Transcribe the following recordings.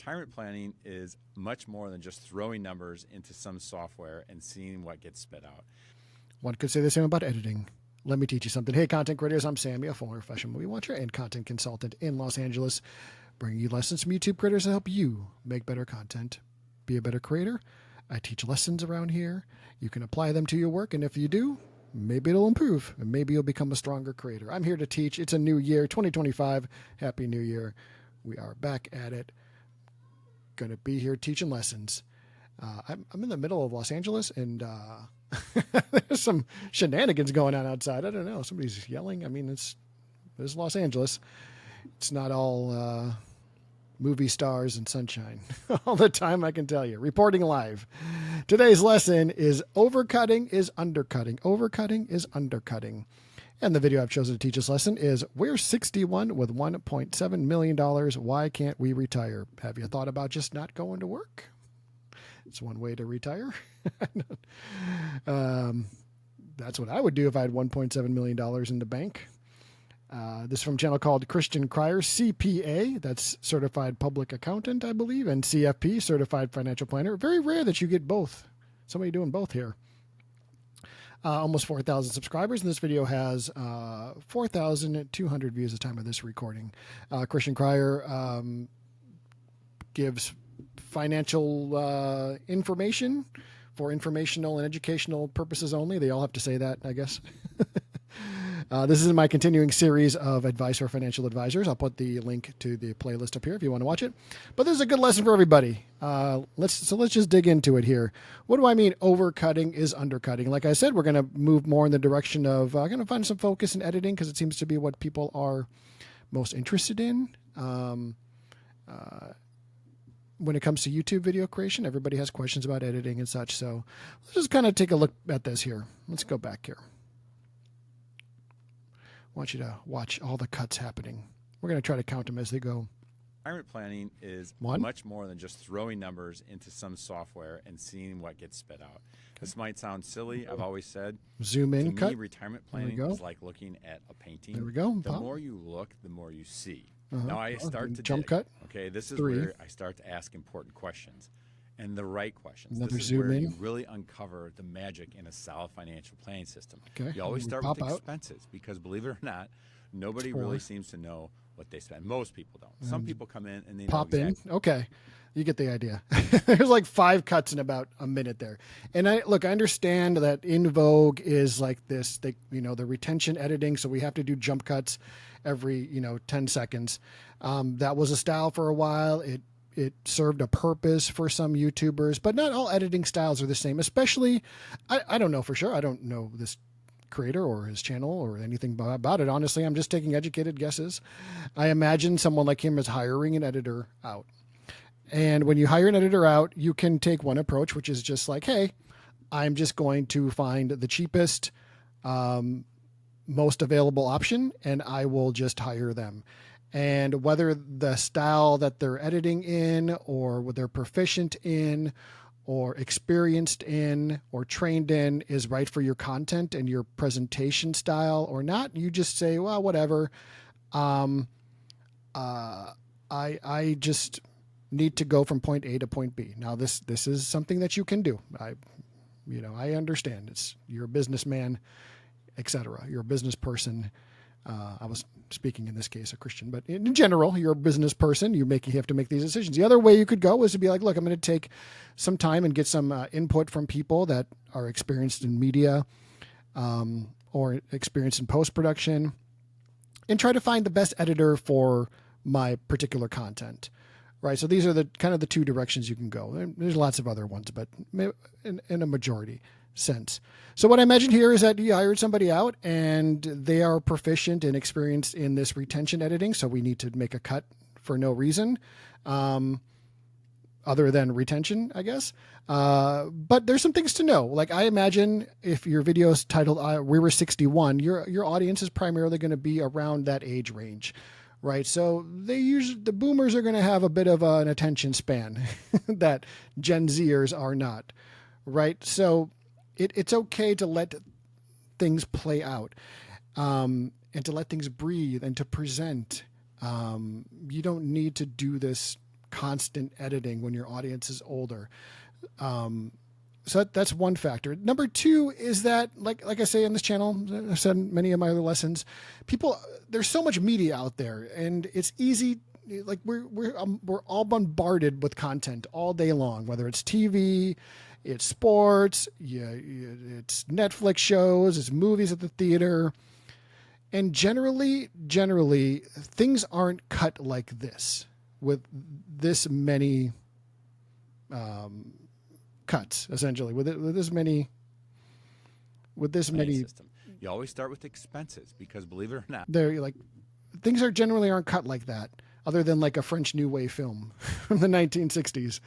retirement planning is much more than just throwing numbers into some software and seeing what gets spit out. One could say the same about editing. Let me teach you something. Hey, content creators, I'm Sammy, a former professional movie watcher and content consultant in Los Angeles, bringing you lessons from YouTube creators to help you make better content, be a better creator. I teach lessons around here. You can apply them to your work, and if you do, maybe it'll improve, and maybe you'll become a stronger creator. I'm here to teach. It's a new year, 2025. Happy New Year. We are back at it. Going to be here teaching lessons. I'm in the middle of Los Angeles, and there's some shenanigans going on outside. I don't know. Somebody's yelling. I mean, it's Los Angeles. It's not all movie stars and sunshine all the time, I can tell you. Reporting live. Today's lesson is overcutting is undercutting. Overcutting is undercutting. And the video I've chosen to teach this lesson is We're 61 with $1.7 million. Why can't we retire? Have you thought about just not going to work? It's one way to retire. That's what I would do if I had $1.7 million in the bank. This is from a channel called Christian Cryer, CPA, that's Certified Public Accountant, I believe, and CFP, Certified Financial Planner. Very rare that you get both. Somebody doing both here. Almost 4,000 subscribers, and this video has 4,200 views at the time of this recording. Christian Cryer gives financial information for informational and educational purposes only. They all have to say that, I guess. This is my continuing series of advice for financial advisors. I'll put the link to the playlist up here if you want to watch it. But this is a good lesson for everybody. Let's just dig into it here. What do I mean overcutting is undercutting? Like I said, we're going to move more in the direction of going to find some focus in editing because it seems to be what people are most interested in. When it comes to YouTube video creation, everybody has questions about editing and such. So let's just kind of take a look at this here. Let's go back here. I want you to watch all the cuts happening. We're going to try to count them as they go. Retirement planning is much more than just throwing numbers into some software and seeing what gets spit out. This might sound silly. I've always said, zoom in, to cut. me, retirement planning is like looking at a painting. There we go. The more you look, the more you see. Now I start to jump dig. cut. Okay, this is where I start to ask important questions, and the right questions. Another this is zoom where in. you really uncover the magic in a solid financial planning system. Okay. You always start with Pop out. expenses because, believe it or not, nobody really seems to know what they spend. Most people don't. Some people come in and they Pop know exactly. in. Okay. You get the idea. There's like 5 cuts in about a minute there. And I understand that in vogue is like this, the retention editing. So we have to do jump cuts every, 10 seconds. That was a style for a while. It served a purpose for some YouTubers, but not all editing styles are the same, especially, I don't know for sure. I don't know this creator or his channel or anything about it. Honestly, I'm just taking educated guesses. I imagine someone like him is hiring an editor out. And when you hire an editor out, you can take one approach, which is just like, hey, I'm just going to find the cheapest, most available option, and I will just hire them. And whether the style that they're editing in or what they're proficient in or experienced in or trained in is right for your content and your presentation style or not, you just say, well, whatever. I just need to go from point A to point B. Now, this is something that you can do. I understand. You're a businessman, etc. You're a business person. I was speaking in this case a Christian, but in general, you're a business person. You have to make these decisions. The other way you could go is to be like, look, I'm going to take some time and get some input from people that are experienced in media or experienced in post-production and try to find the best editor for my particular content. Right. So these are the kind of the 2 directions you can go. There's lots of other ones, but in a majority sense. So what I imagine here is that you hired somebody out and they are proficient and experienced in this retention editing. So we need to make a cut for no reason other than retention, I guess. But there's some things to know. Like I imagine if your video is titled We Were 61, your audience is primarily going to be around that age range. Right. So the boomers are going to have a bit of an attention span that Gen Zers are not. Right. So it's okay to let things play out and to let things breathe and to present. You don't need to do this constant editing when your audience is older. So that's one factor. Number two is that, like I say in this channel, I've said in many of my other lessons, there's so much media out there, and it's easy. Like we're all bombarded with content all day long, whether it's TV, it's sports, it's Netflix shows, it's movies at the theater, and generally things aren't cut like this with this many cuts, essentially, with this many system. You always start with expenses because, believe it or not, they're like things generally aren't cut like that, other than like a French New Wave film from the 1960s.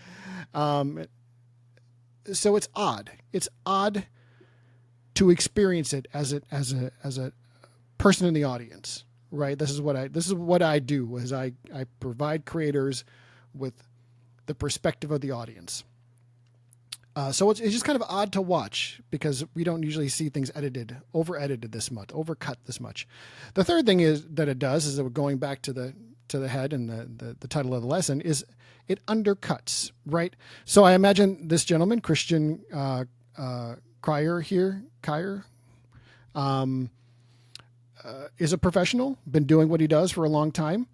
So it's odd. It's odd to experience it as a person in the audience, right? This is what I do, is I provide creators with the perspective of the audience. So it's just kind of odd to watch because we don't usually see things over-edited this much, overcut this much. The third thing is that it does, is that we're going back to the head and the title of the lesson, is it undercuts, right? So I imagine this gentleman, Christian Cryer, is a professional, been doing what he does for a long time,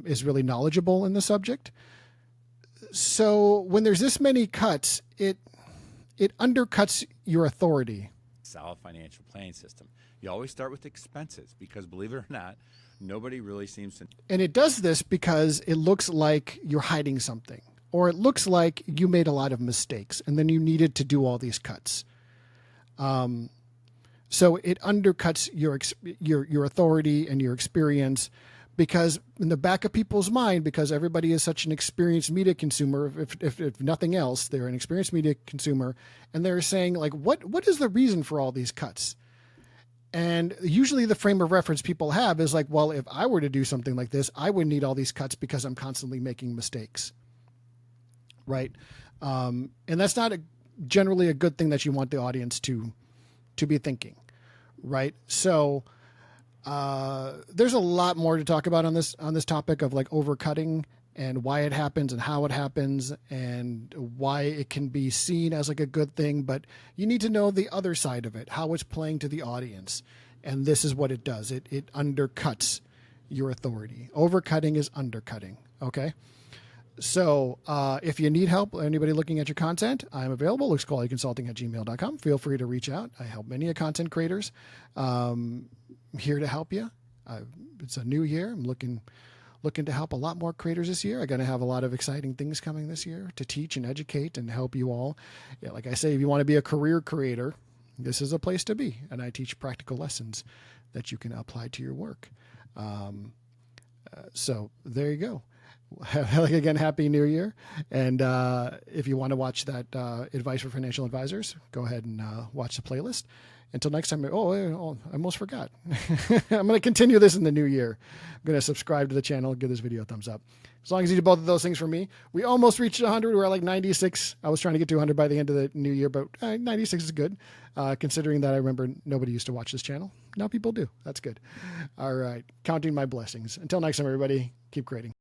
is really knowledgeable in the subject. So when there's this many cuts, it undercuts your authority. Solid financial planning system. You always start with expenses because, believe it or not, nobody really seems to. And it does this because it looks like you're hiding something, or it looks like you made a lot of mistakes and then you needed to do all these cuts. So it undercuts your authority and your experience, because in the back of people's mind, because everybody is such an experienced media consumer, if nothing else, they're an experienced media consumer, and they're saying, like, what is the reason for all these cuts? And usually the frame of reference people have is like, well, if I were to do something like this, I would need all these cuts because I'm constantly making mistakes, right? And that's not generally a good thing that you want the audience to be thinking, right? So there's a lot more to talk about on this topic of like overcutting and why it happens and how it happens and why it can be seen as like a good thing, but you need to know the other side of it, how it's playing to the audience. And this is what it does. It undercuts your authority. Overcutting is undercutting. Okay. So if you need help, anybody looking at your content, I'm available. LooksQualityConsulting@gmail.com. Feel free to reach out. I help many content creators. I'm here to help you. It's a new year. I'm looking to help a lot more creators this year. I'm going to have a lot of exciting things coming this year to teach and educate and help you all. Yeah, like I say, if you want to be a career creator, this is a place to be. And I teach practical lessons that you can apply to your work. So there you go. Again, Happy New Year. And if you want to watch that advice for financial advisors, go ahead and watch the playlist. Until next time, I almost forgot. I'm going to continue this in the new year. I'm going to subscribe to the channel, give this video a thumbs up. As long as you do both of those things for me. We almost reached 100. We're at like 96. I was trying to get to 100 by the end of the new year, but 96 is good, considering that I remember nobody used to watch this channel. Now people do. That's good. All right. Counting my blessings. Until next time, everybody, keep creating.